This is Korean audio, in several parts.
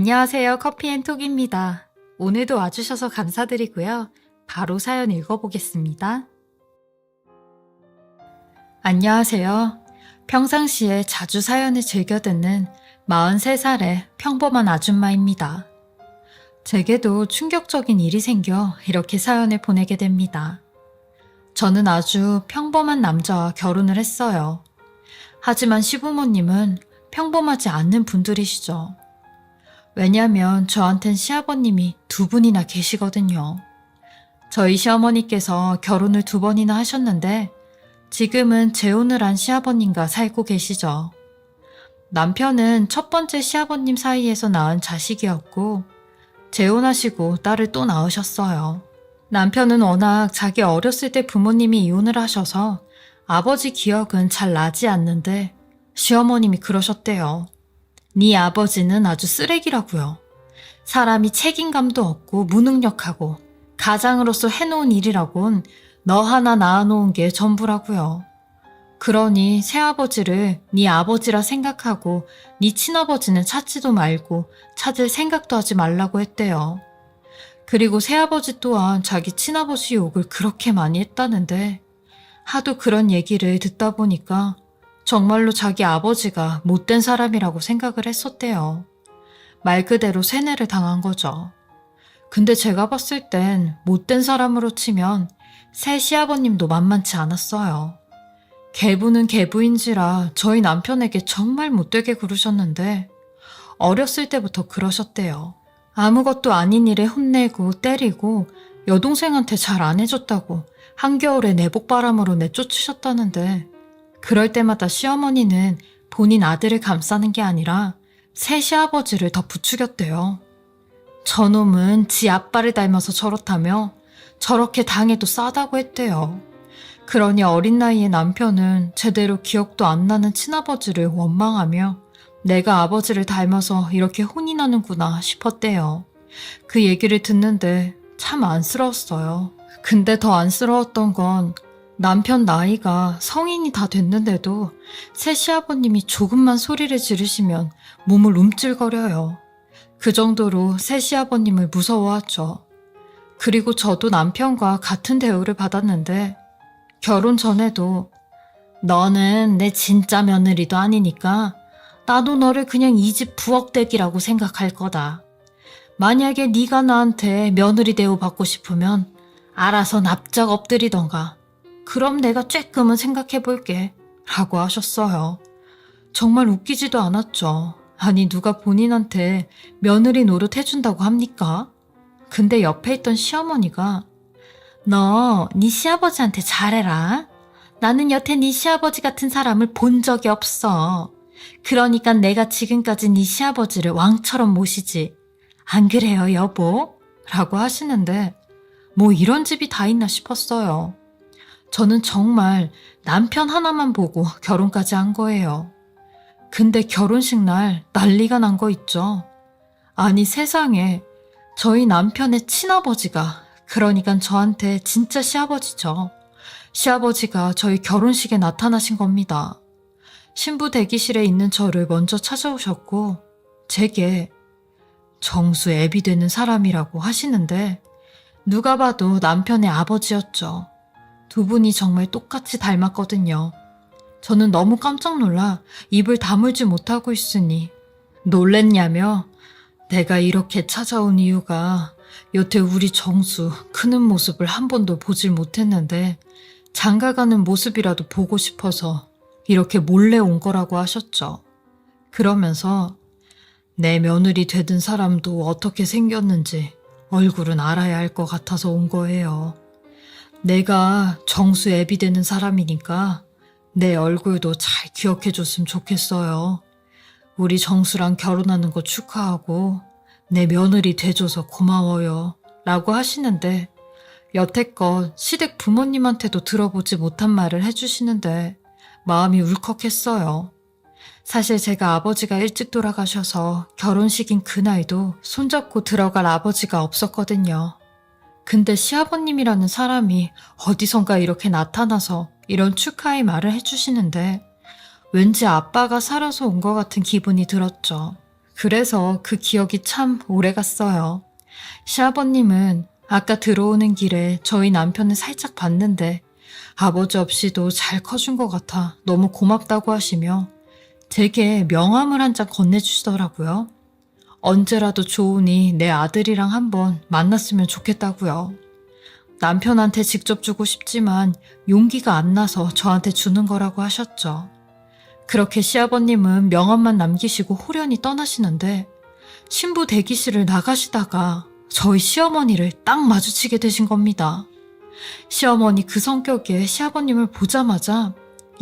안녕하세요. 커피앤톡입니다. 오늘도 와주셔서 감사드리고요. 바로 사연 읽어보겠습니다. 안녕하세요. 평상시에 자주 사연을 즐겨 듣는 43살의 평범한 아줌마입니다. 제게도 충격적인 일이 생겨 이렇게 사연을 보내게 됩니다. 저는 아주 평범한 남자와 결혼을 했어요. 하지만 시부모님은 평범하지 않는 분들이시죠. 왜냐면 저한텐 시아버님이 두 분이나 계시거든요. 저희 시어머니께서 결혼을 2번이나 하셨는데 지금은 재혼을 한 시아버님과 살고 계시죠. 남편은 첫 번째 시아버님 사이에서 낳은 자식이었고 재혼하시고 딸을 또 낳으셨어요. 남편은 워낙 자기 어렸을 때 부모님이 이혼을 하셔서 아버지 기억은 잘 나지 않는데 시어머님이 그러셨대요. 네 아버지는 아주 쓰레기라고요. 사람이 책임감도 없고 무능력하고 가장으로서 해놓은 일이라곤 너 하나 낳아놓은 게 전부라고요. 그러니 새아버지를 네 아버지라 생각하고 네 친아버지는 찾지도 말고 찾을 생각도 하지 말라고 했대요. 그리고 새아버지 또한 자기 친아버지 욕을 그렇게 많이 했다는데 하도 그런 얘기를 듣다 보니까 정말로 자기 아버지가 못된 사람이라고 생각을 했었대요. 말 그대로 세뇌를 당한 거죠. 근데 제가 봤을 땐 못된 사람으로 치면 새 시아버님도 만만치 않았어요. 계부는 계부인지라 저희 남편에게 정말 못되게 굴으셨는데 어렸을 때부터 그러셨대요. 아무것도 아닌 일에 혼내고 때리고 여동생한테 잘 안 해줬다고 한겨울에 내복바람으로 내쫓으셨다는데 그럴 때마다 시어머니는 본인 아들을 감싸는 게 아니라 새 시아버지를 더 부추겼대요. 저놈은 지 아빠를 닮아서 저렇다며 저렇게 당해도 싸다고 했대요. 그러니 어린 나이에 남편은 제대로 기억도 안 나는 친아버지를 원망하며 내가 아버지를 닮아서 이렇게 혼이 나는구나 싶었대요. 그 얘기를 듣는데 참 안쓰러웠어요. 근데 더 안쓰러웠던 건 남편 나이가 성인이 다 됐는데도 새 시아버님이 조금만 소리를 지르시면 몸을 움찔거려요. 그 정도로 새 시아버님을 무서워하죠. 그리고 저도 남편과 같은 대우를 받았는데 결혼 전에도 너는 내 진짜 며느리도 아니니까 나도 너를 그냥 이 집 부엌댁이라고 생각할 거다. 만약에 네가 나한테 며느리 대우 받고 싶으면 알아서 납작 엎드리던가 그럼 내가 쬐끔은 생각해 볼게 라고 하셨어요. 정말 웃기지도 않았죠. 아니 누가 본인한테 며느리 노릇 해준다고 합니까? 근데 옆에 있던 시어머니가 너 네 시아버지한테 잘해라. 나는 여태 네 시아버지 같은 사람을 본 적이 없어. 그러니까 내가 지금까지 네 시아버지를 왕처럼 모시지. 안 그래요 여보? 라고 하시는데 뭐 이런 집이 다 있나 싶었어요. 저는 정말 남편 하나만 보고 결혼까지 한 거예요. 근데 결혼식 날 난리가 난 거 있죠. 아니 세상에 저희 남편의 친아버지가 그러니까 저한테 진짜 시아버지죠. 시아버지가 저희 결혼식에 나타나신 겁니다. 신부 대기실에 있는 저를 먼저 찾아오셨고 제게 정수 애비 되는 사람이라고 하시는데 누가 봐도 남편의 아버지였죠. 두 분이 정말 똑같이 닮았거든요. 저는 너무 깜짝 놀라 입을 다물지 못하고 있으니 놀랬냐며 내가 이렇게 찾아온 이유가 여태 우리 정수 크는 모습을 한 번도 보질 못했는데 장가가는 모습이라도 보고 싶어서 이렇게 몰래 온 거라고 하셨죠. 그러면서 내 며느리 되든 사람도 어떻게 생겼는지 얼굴은 알아야 할 것 같아서 온 거예요. 내가 정수 애비 되는 사람이니까 내 얼굴도 잘 기억해줬으면 좋겠어요. 우리 정수랑 결혼하는 거 축하하고 내 며느리 돼줘서 고마워요. 라고 하시는데 여태껏 시댁 부모님한테도 들어보지 못한 말을 해주시는데 마음이 울컥했어요. 사실 제가 아버지가 일찍 돌아가셔서 결혼식인 그날도 손잡고 들어갈 아버지가 없었거든요. 근데 시아버님이라는 사람이 어디선가 이렇게 나타나서 이런 축하의 말을 해주시는데 왠지 아빠가 살아서 온 것 같은 기분이 들었죠. 그래서 그 기억이 참 오래 갔어요. 시아버님은 아까 들어오는 길에 저희 남편을 살짝 봤는데 아버지 없이도 잘 커준 것 같아 너무 고맙다고 하시며 제게 명함을 한 장 건네주시더라고요. 언제라도 좋으니 내 아들이랑 한번 만났으면 좋겠다고요. 남편한테 직접 주고 싶지만 용기가 안 나서 저한테 주는 거라고 하셨죠. 그렇게 시아버님은 명함만 남기시고 호련히 떠나시는데 신부 대기실을 나가시다가 저희 시어머니를 딱 마주치게 되신 겁니다. 시어머니 그 성격에 시아버님을 보자마자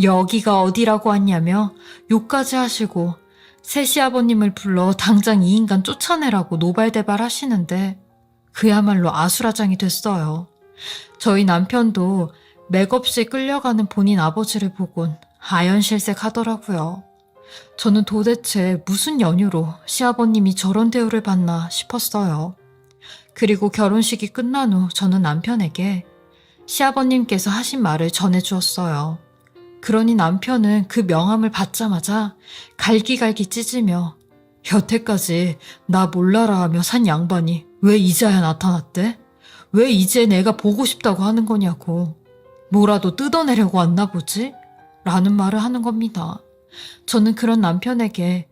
여기가 어디라고 왔냐며 욕까지 하시고 새 시아버님을 불러 당장 이 인간 쫓아내라고 노발대발 하시는데 그야말로 아수라장이 됐어요. 저희 남편도 맥없이 끌려가는 본인 아버지를 보곤 아연실색 하더라고요. 저는 도대체 무슨 연유로 시아버님이 저런 대우를 받나 싶었어요. 그리고 결혼식이 끝난 후 저는 남편에게 시아버님께서 하신 말을 전해주었어요. 그러니 남편은 그 명함을 받자마자 갈기갈기 찢으며 여태까지 나 몰라라 하며 산 양반이 왜 이제야 나타났대? 왜 이제 내가 보고 싶다고 하는 거냐고. 뭐라도 뜯어내려고 왔나 보지? 라는 말을 하는 겁니다. 저는 그런 남편에게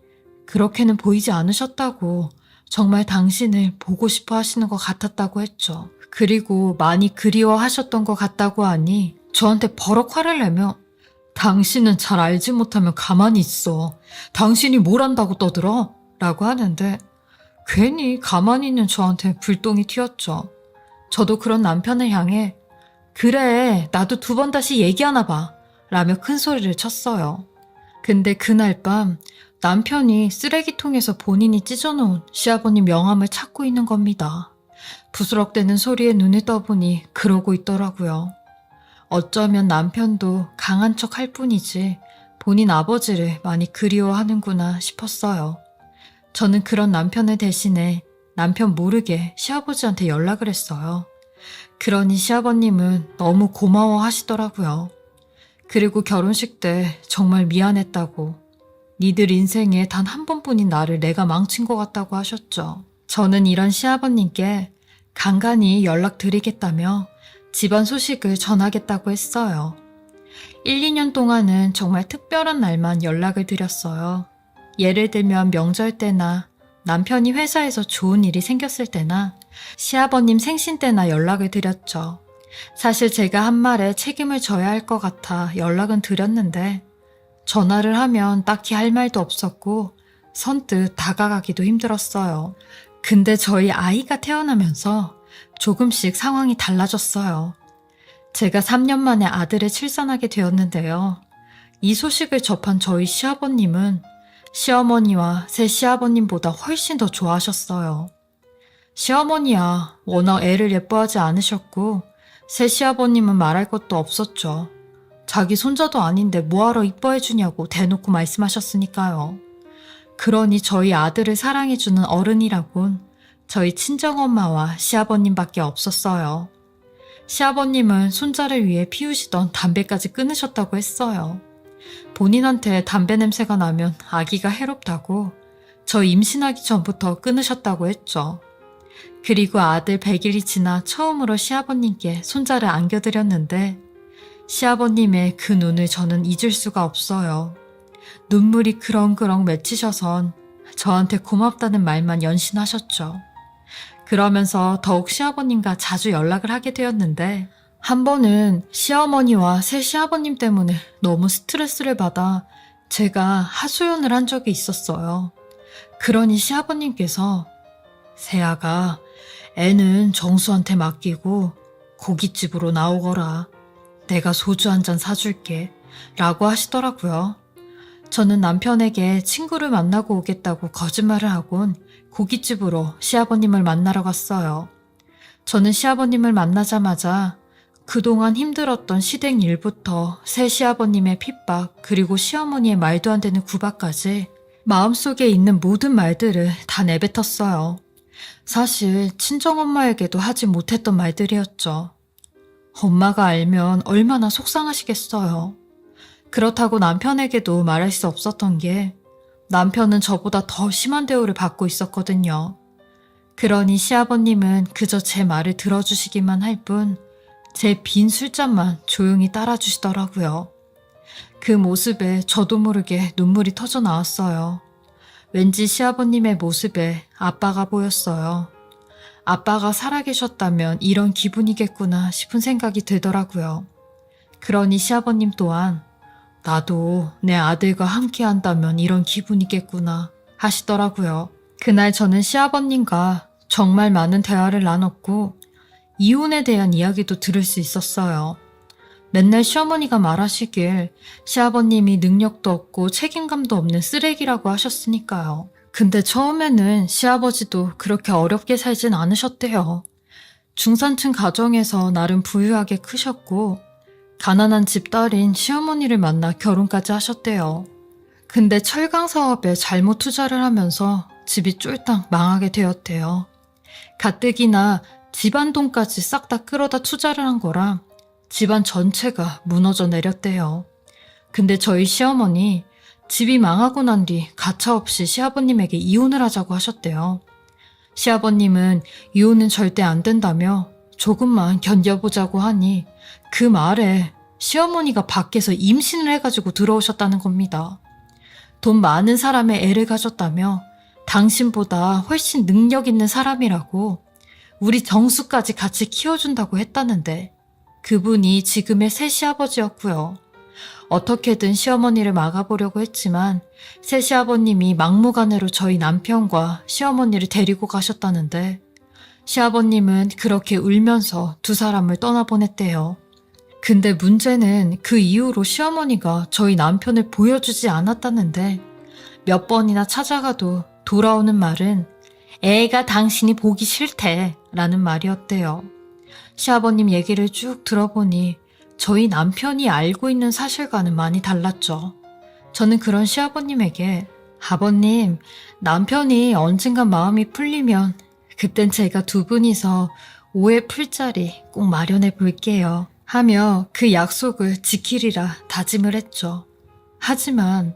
그렇게는 보이지 않으셨다고 정말 당신을 보고 싶어 하시는 것 같았다고 했죠. 그리고 많이 그리워하셨던 것 같다고 하니 저한테 버럭 화를 내며 당신은 잘 알지 못하면 가만히 있어. 당신이 뭘 안다고 떠들어? 라고 하는데 괜히 가만히 있는 저한테 불똥이 튀었죠. 저도 그런 남편을 향해 그래 나도 2번 다시 얘기하나 봐 라며 큰 소리를 쳤어요. 근데 그날 밤 남편이 쓰레기통에서 본인이 찢어놓은 시아버님 명함을 찾고 있는 겁니다. 부스럭대는 소리에 눈을 떠보니 그러고 있더라고요. 어쩌면 남편도 강한 척 할 뿐이지 본인 아버지를 많이 그리워하는구나 싶었어요. 저는 그런 남편을 대신해 남편 모르게 시아버지한테 연락을 했어요. 그러니 시아버님은 너무 고마워 하시더라고요. 그리고 결혼식 때 정말 미안했다고 니들 인생에 단 한 번뿐인 나를 내가 망친 것 같다고 하셨죠. 저는 이런 시아버님께 간간히 연락드리겠다며 집안 소식을 전하겠다고 했어요. 1, 2년 동안은 정말 특별한 날만 연락을 드렸어요. 예를 들면 명절 때나 남편이 회사에서 좋은 일이 생겼을 때나 시아버님 생신 때나 연락을 드렸죠. 사실 제가 한 말에 책임을 져야 할 것 같아 연락은 드렸는데 전화를 하면 딱히 할 말도 없었고 선뜻 다가가기도 힘들었어요. 근데 저희 아이가 태어나면서 조금씩 상황이 달라졌어요. 제가 3년 만에 아들을 출산하게 되었는데요. 이 소식을 접한 저희 시아버님은 시어머니와 새 시아버님보다 훨씬 더 좋아하셨어요. 시어머니야 워낙 애를 예뻐하지 않으셨고 새 시아버님은 말할 것도 없었죠. 자기 손자도 아닌데 뭐하러 이뻐해주냐고 대놓고 말씀하셨으니까요. 그러니 저희 아들을 사랑해주는 어른이라곤 저희 친정엄마와 시아버님밖에 없었어요. 시아버님은 손자를 위해 피우시던 담배까지 끊으셨다고 했어요. 본인한테 담배 냄새가 나면 아기가 해롭다고 저 임신하기 전부터 끊으셨다고 했죠. 그리고 아들 100일이 지나 처음으로 시아버님께 손자를 안겨드렸는데 시아버님의 그 눈을 저는 잊을 수가 없어요. 눈물이 그렁그렁 맺히셔선 저한테 고맙다는 말만 연신하셨죠. 그러면서 더욱 시아버님과 자주 연락을 하게 되었는데 한 번은 시어머니와 새 시아버님 때문에 너무 스트레스를 받아 제가 하소연을 한 적이 있었어요. 그러니 시아버님께서 새아가 애는 정수한테 맡기고 고깃집으로 나오거라. 내가 소주 한 잔 사줄게 라고 하시더라고요. 저는 남편에게 친구를 만나고 오겠다고 거짓말을 하곤 고깃집으로 시아버님을 만나러 갔어요. 저는 시아버님을 만나자마자 그동안 힘들었던 시댁 일부터 새 시아버님의 핍박 그리고 시어머니의 말도 안 되는 구박까지 마음속에 있는 모든 말들을 다 내뱉었어요. 사실 친정엄마에게도 하지 못했던 말들이었죠. 엄마가 알면 얼마나 속상하시겠어요. 그렇다고 남편에게도 말할 수 없었던 게 남편은 저보다 더 심한 대우를 받고 있었거든요. 그러니 시아버님은 그저 제 말을 들어주시기만 할 뿐, 제 빈 술잔만 조용히 따라주시더라고요. 그 모습에 저도 모르게 눈물이 터져 나왔어요. 왠지 시아버님의 모습에 아빠가 보였어요. 아빠가 살아계셨다면 이런 기분이겠구나 싶은 생각이 들더라고요. 그러니 시아버님 또한 나도 내 아들과 함께 한다면 이런 기분이겠구나 하시더라고요. 그날 저는 시아버님과 정말 많은 대화를 나눴고 이혼에 대한 이야기도 들을 수 있었어요. 맨날 시어머니가 말하시길 시아버님이 능력도 없고 책임감도 없는 쓰레기라고 하셨으니까요. 근데 처음에는 시아버지도 그렇게 어렵게 살진 않으셨대요. 중산층 가정에서 나름 부유하게 크셨고 가난한 집딸인 시어머니를 만나 결혼까지 하셨대요. 근데 철강 사업에 잘못 투자를 하면서 집이 쫄딱 망하게 되었대요. 가뜩이나 집안 돈까지 싹 다 끌어다 투자를 한 거라 집안 전체가 무너져 내렸대요. 근데 저희 시어머니 집이 망하고 난 뒤 가차없이 시아버님에게 이혼을 하자고 하셨대요. 시아버님은 이혼은 절대 안 된다며 조금만 견뎌보자고 하니 그 말에 시어머니가 밖에서 임신을 해가지고 들어오셨다는 겁니다. 돈 많은 사람의 애를 가졌다며 당신보다 훨씬 능력 있는 사람이라고 우리 정수까지 같이 키워준다고 했다는데 그분이 지금의 새 시아버지였고요. 어떻게든 시어머니를 막아보려고 했지만 새 시아버님이 막무가내로 저희 남편과 시어머니를 데리고 가셨다는데 시아버님은 그렇게 울면서 두 사람을 떠나보냈대요. 근데 문제는 그 이후로 시어머니가 저희 남편을 보여주지 않았다는데 몇 번이나 찾아가도 돌아오는 말은 애가 당신이 보기 싫대 라는 말이었대요. 시아버님 얘기를 쭉 들어보니 저희 남편이 알고 있는 사실과는 많이 달랐죠. 저는 그런 시아버님에게 아버님, 남편이 언젠간 마음이 풀리면 그땐 제가 두 분이서 오해 풀 자리 꼭 마련해 볼게요 하며 그 약속을 지키리라 다짐을 했죠. 하지만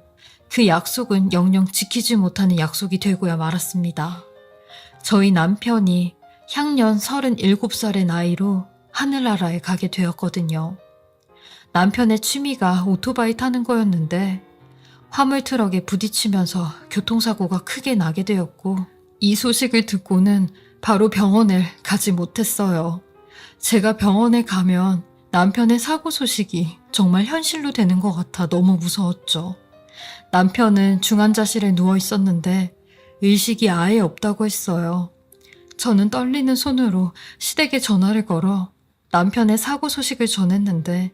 그 약속은 영영 지키지 못하는 약속이 되고야 말았습니다. 저희 남편이 향년 37살의 나이로 하늘나라에 가게 되었거든요. 남편의 취미가 오토바이 타는 거였는데 화물트럭에 부딪히면서 교통사고가 크게 나게 되었고 이 소식을 듣고는 바로 병원을 가지 못했어요. 제가 병원에 가면 남편의 사고 소식이 정말 현실로 되는 것 같아 너무 무서웠죠. 남편은 중환자실에 누워 있었는데 의식이 아예 없다고 했어요. 저는 떨리는 손으로 시댁에 전화를 걸어 남편의 사고 소식을 전했는데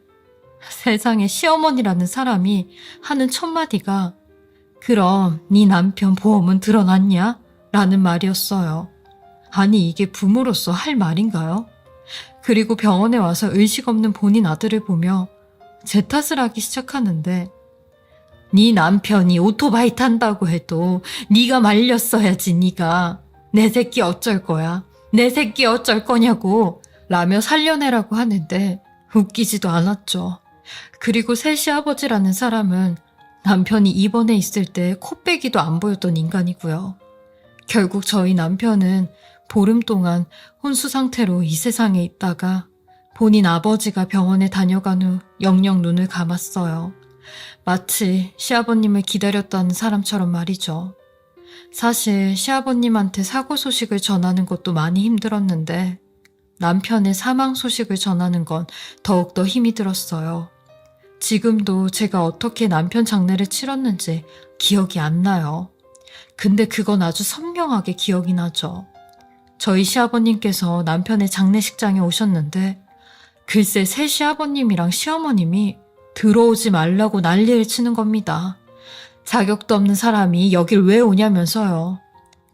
세상에 시어머니라는 사람이 하는 첫 마디가 그럼 네 남편 보험은 들어놨냐? 라는 말이었어요. 아니 이게 부모로서 할 말인가요? 그리고 병원에 와서 의식 없는 본인 아들을 보며 제 탓을 하기 시작하는데 네 남편이 오토바이 탄다고 해도 네가 말렸어야지 네가. 내 새끼 어쩔 거야? 내 새끼 어쩔 거냐고 라며 살려내라고 하는데 웃기지도 않았죠. 그리고 새 시아버지라는 사람은 남편이 입원해 있을 때 코빼기도 안 보였던 인간이고요. 결국 저희 남편은 보름 동안 혼수 상태로 이 세상에 있다가 본인 아버지가 병원에 다녀간 후 영영 눈을 감았어요. 마치 시아버님을 기다렸던 사람처럼 말이죠. 사실 시아버님한테 사고 소식을 전하는 것도 많이 힘들었는데 남편의 사망 소식을 전하는 건 더욱더 힘이 들었어요. 지금도 제가 어떻게 남편 장례를 치렀는지 기억이 안 나요. 근데 그건 아주 선명하게 기억이 나죠. 저희 시아버님께서 남편의 장례식장에 오셨는데 글쎄 새 시아버님이랑 시어머님이 들어오지 말라고 난리를 치는 겁니다. 자격도 없는 사람이 여길 왜 오냐면서요.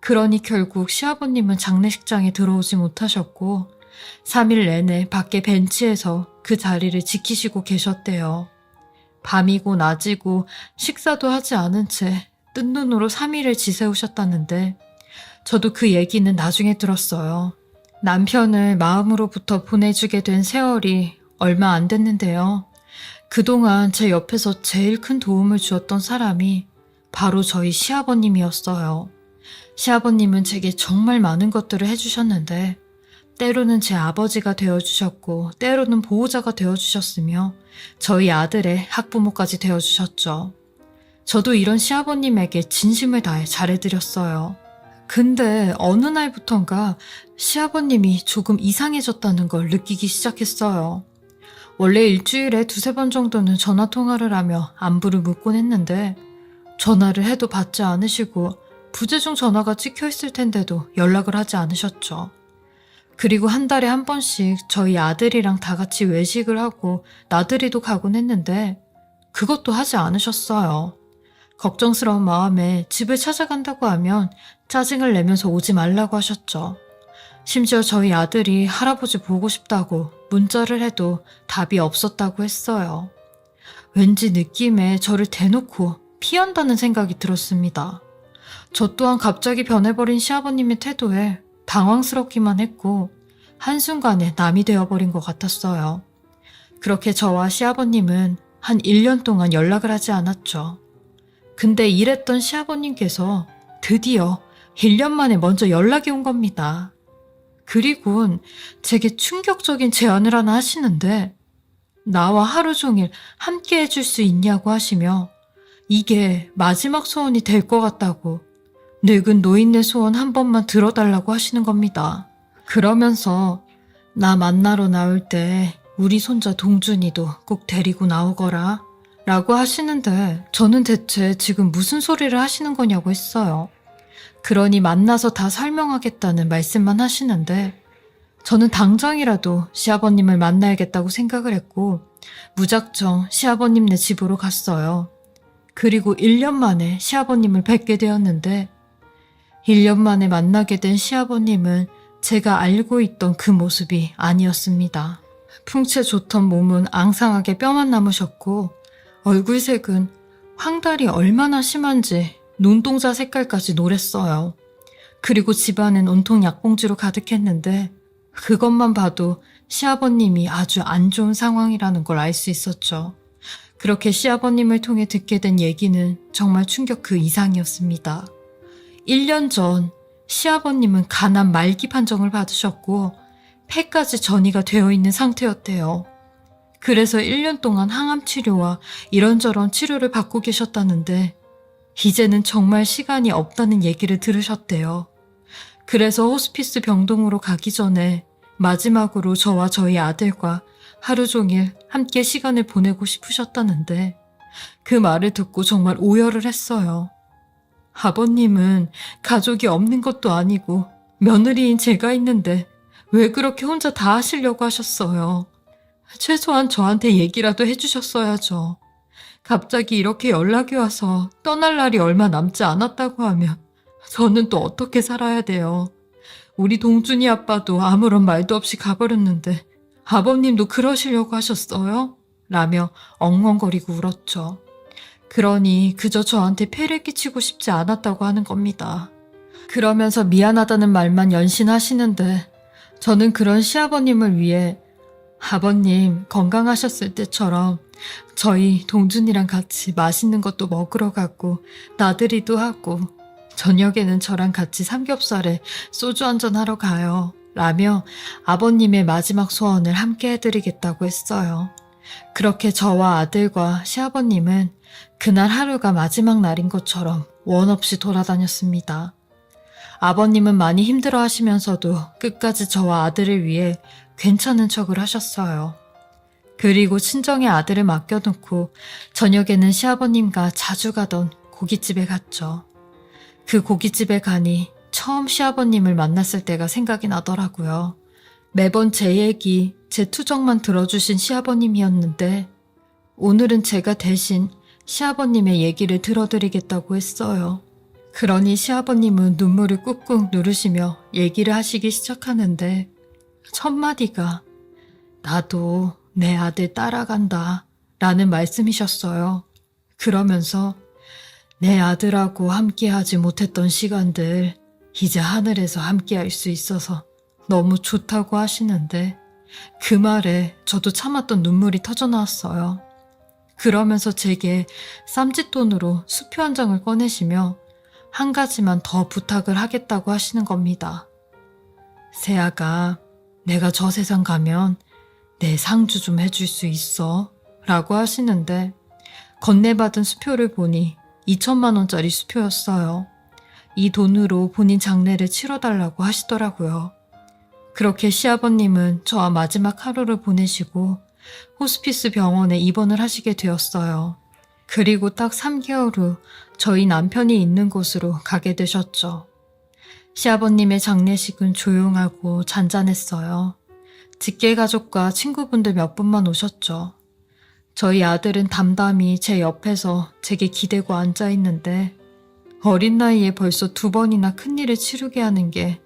그러니 결국 시아버님은 장례식장에 들어오지 못하셨고 3일 내내 밖에 벤치에서 그 자리를 지키시고 계셨대요. 밤이고 낮이고 식사도 하지 않은 채 뜬 눈으로 3일을 지새우셨다는데 저도 그 얘기는 나중에 들었어요. 남편을 마음으로부터 보내주게 된 세월이 얼마 안 됐는데요. 그동안 제 옆에서 제일 큰 도움을 주었던 사람이 바로 저희 시아버님이었어요. 시아버님은 제게 정말 많은 것들을 해주셨는데 때로는 제 아버지가 되어주셨고 때로는 보호자가 되어주셨으며 저희 아들의 학부모까지 되어주셨죠. 저도 이런 시아버님에게 진심을 다해 잘해드렸어요. 근데 어느 날부턴가 시아버님이 조금 이상해졌다는 걸 느끼기 시작했어요. 원래 일주일에 두세 번 정도는 전화 통화를 하며 안부를 묻곤 했는데 전화를 해도 받지 않으시고 부재중 전화가 찍혀 있을 텐데도 연락을 하지 않으셨죠. 그리고 한 달에 한 번씩 저희 아들이랑 다 같이 외식을 하고 나들이도 가곤 했는데 그것도 하지 않으셨어요. 걱정스러운 마음에 집을 찾아간다고 하면 짜증을 내면서 오지 말라고 하셨죠. 심지어 저희 아들이 할아버지 보고 싶다고 문자를 해도 답이 없었다고 했어요. 왠지 느낌에 저를 대놓고 피한다는 생각이 들었습니다. 저 또한 갑자기 변해버린 시아버님의 태도에 당황스럽기만 했고 한순간에 남이 되어버린 것 같았어요. 그렇게 저와 시아버님은 한 1년 동안 연락을 하지 않았죠. 근데 이랬던 시아버님께서 드디어 1년 만에 먼저 연락이 온 겁니다. 그리곤 제게 충격적인 제안을 하나 하시는데 나와 하루 종일 함께 해줄 수 있냐고 하시며 이게 마지막 소원이 될 것 같다고 늙은 노인네 소원 한 번만 들어달라고 하시는 겁니다. 그러면서 나 만나러 나올 때 우리 손자 동준이도 꼭 데리고 나오거라 라고 하시는데 저는 대체 지금 무슨 소리를 하시는 거냐고 했어요. 그러니 만나서 다 설명하겠다는 말씀만 하시는데 저는 당장이라도 시아버님을 만나야겠다고 생각을 했고 무작정 시아버님네 집으로 갔어요. 그리고 1년 만에 시아버님을 뵙게 되었는데 1년 만에 만나게 된 시아버님은 제가 알고 있던 그 모습이 아니었습니다. 풍채 좋던 몸은 앙상하게 뼈만 남으셨고 얼굴색은 황달이 얼마나 심한지 눈동자 색깔까지 노랬어요. 그리고 집안은 온통 약봉지로 가득했는데 그것만 봐도 시아버님이 아주 안 좋은 상황이라는 걸 알 수 있었죠. 그렇게 시아버님을 통해 듣게 된 얘기는 정말 충격 그 이상이었습니다. 1년 전 시아버님은 간암 말기 판정을 받으셨고 폐까지 전이가 되어 있는 상태였대요. 그래서 1년 동안 항암 치료와 이런저런 치료를 받고 계셨다는데 이제는 정말 시간이 없다는 얘기를 들으셨대요. 그래서 호스피스 병동으로 가기 전에 마지막으로 저와 저희 아들과 하루 종일 함께 시간을 보내고 싶으셨다는데 그 말을 듣고 정말 오열을 했어요. 아버님은 가족이 없는 것도 아니고 며느리인 제가 있는데 왜 그렇게 혼자 다 하시려고 하셨어요. 최소한 저한테 얘기라도 해주셨어야죠. 갑자기 이렇게 연락이 와서 떠날 날이 얼마 남지 않았다고 하면 저는 또 어떻게 살아야 돼요. 우리 동준이 아빠도 아무런 말도 없이 가버렸는데 아버님도 그러시려고 하셨어요? 라며 엉엉거리고 울었죠. 그러니 그저 저한테 폐를 끼치고 싶지 않았다고 하는 겁니다. 그러면서 미안하다는 말만 연신하시는데 저는 그런 시아버님을 위해 아버님 건강하셨을 때처럼 저희 동준이랑 같이 맛있는 것도 먹으러 가고 나들이도 하고 저녁에는 저랑 같이 삼겹살에 소주 한잔 하러 가요 라며 아버님의 마지막 소원을 함께 해드리겠다고 했어요. 그렇게 저와 아들과 시아버님은 그날 하루가 마지막 날인 것처럼 원 없이 돌아다녔습니다. 아버님은 많이 힘들어 하시면서도 끝까지 저와 아들을 위해 괜찮은 척을 하셨어요. 그리고 친정의 아들을 맡겨놓고 저녁에는 시아버님과 자주 가던 고깃집에 갔죠. 그 고깃집에 가니 처음 시아버님을 만났을 때가 생각이 나더라고요. 매번 제 얘기, 제 투정만 들어주신 시아버님이었는데 오늘은 제가 대신 시아버님의 얘기를 들어드리겠다고 했어요. 그러니 시아버님은 눈물을 꾹꾹 누르시며 얘기를 하시기 시작하는데 첫 마디가 나도 내 아들 따라간다 라는 말씀이셨어요. 그러면서 내 아들하고 함께하지 못했던 시간들 이제 하늘에서 함께할 수 있어서 너무 좋다고 하시는데 그 말에 저도 참았던 눈물이 터져나왔어요. 그러면서 제게 쌈짓돈으로 수표 한 장을 꺼내시며 한 가지만 더 부탁을 하겠다고 하시는 겁니다. 세아가 내가 저 세상 가면 내 상주 좀 해줄 수 있어? 라고 하시는데 건네받은 수표를 보니 2천만 원짜리 수표였어요. 이 돈으로 본인 장례를 치러달라고 하시더라고요. 그렇게 시아버님은 저와 마지막 하루를 보내시고 호스피스 병원에 입원을 하시게 되었어요. 그리고 딱 3개월 후 저희 남편이 있는 곳으로 가게 되셨죠. 시아버님의 장례식은 조용하고 잔잔했어요. 직계가족과 친구분들 몇 분만 오셨죠. 저희 아들은 담담히 제 옆에서 제게 기대고 앉아있는데 어린 나이에 벌써 2번이나 큰일을 치르게 하는 게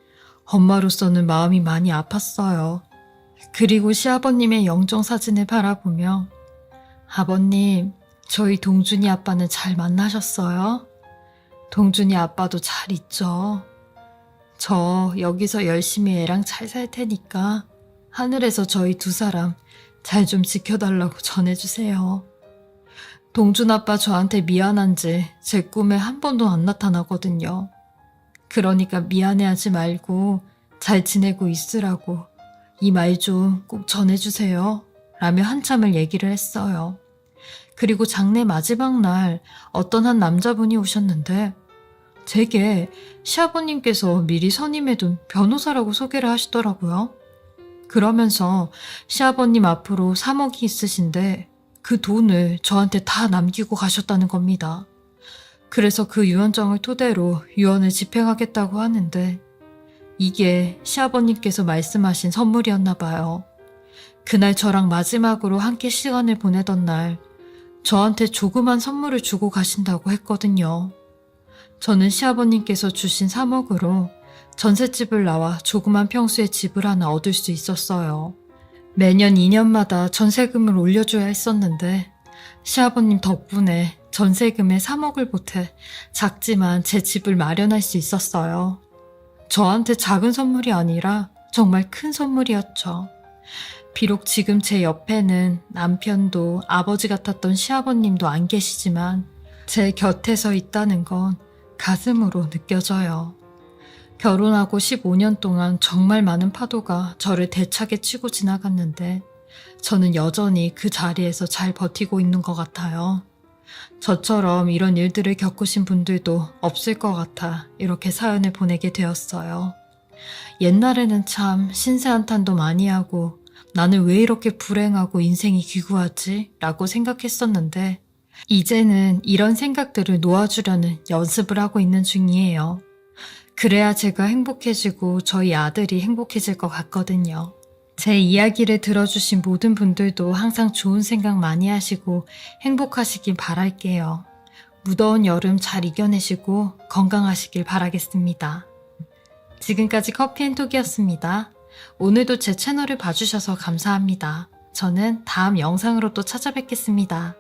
엄마로서는 마음이 많이 아팠어요. 그리고 시아버님의 영정사진을 바라보며 아버님, 저희 동준이 아빠는 잘 만나셨어요? 동준이 아빠도 잘 있죠? 저 여기서 열심히 애랑 잘 살 테니까 하늘에서 저희 2사람 잘 좀 지켜달라고 전해주세요. 동준 아빠 저한테 미안한지 제 꿈에 한 번도 안 나타나거든요. 그러니까 미안해하지 말고 잘 지내고 있으라고 이 말 좀 꼭 전해주세요. 라며 한참을 얘기를 했어요. 그리고 장례 마지막 날 어떤 한 남자분이 오셨는데 제게 시아버님께서 미리 선임해둔 변호사라고 소개를 하시더라고요. 그러면서 시아버님 앞으로 3억이 있으신데 그 돈을 저한테 다 남기고 가셨다는 겁니다. 그래서 그 유언장을 토대로 유언을 집행하겠다고 하는데 이게 시아버님께서 말씀하신 선물이었나 봐요. 그날 저랑 마지막으로 함께 시간을 보내던 날 저한테 조그만 선물을 주고 가신다고 했거든요. 저는 시아버님께서 주신 3억으로 전셋집을 나와 조그만 평수의 집을 하나 얻을 수 있었어요. 매년 2년마다 전세금을 올려줘야 했었는데 시아버님 덕분에 전세금에 3억을 보태 작지만 제 집을 마련할 수 있었어요. 저한테 작은 선물이 아니라 정말 큰 선물이었죠. 비록 지금 제 옆에는 남편도 아버지 같았던 시아버님도 안 계시지만 제 곁에 서 있다는 건 가슴으로 느껴져요. 결혼하고 15년 동안 정말 많은 파도가 저를 대차게 치고 지나갔는데 저는 여전히 그 자리에서 잘 버티고 있는 것 같아요. 저처럼 이런 일들을 겪으신 분들도 없을 것 같아 이렇게 사연을 보내게 되었어요. 옛날에는 참 신세한탄도 많이 하고 나는 왜 이렇게 불행하고 인생이 기구하지? 라고 생각했었는데 이제는 이런 생각들을 놓아주려는 연습을 하고 있는 중이에요. 그래야 제가 행복해지고 저희 아들이 행복해질 것 같거든요. 제 이야기를 들어주신 모든 분들도 항상 좋은 생각 많이 하시고 행복하시길 바랄게요. 무더운 여름 잘 이겨내시고 건강하시길 바라겠습니다. 지금까지 커피앤톡이었습니다. 오늘도 제 채널을 봐주셔서 감사합니다. 저는 다음 영상으로 또 찾아뵙겠습니다.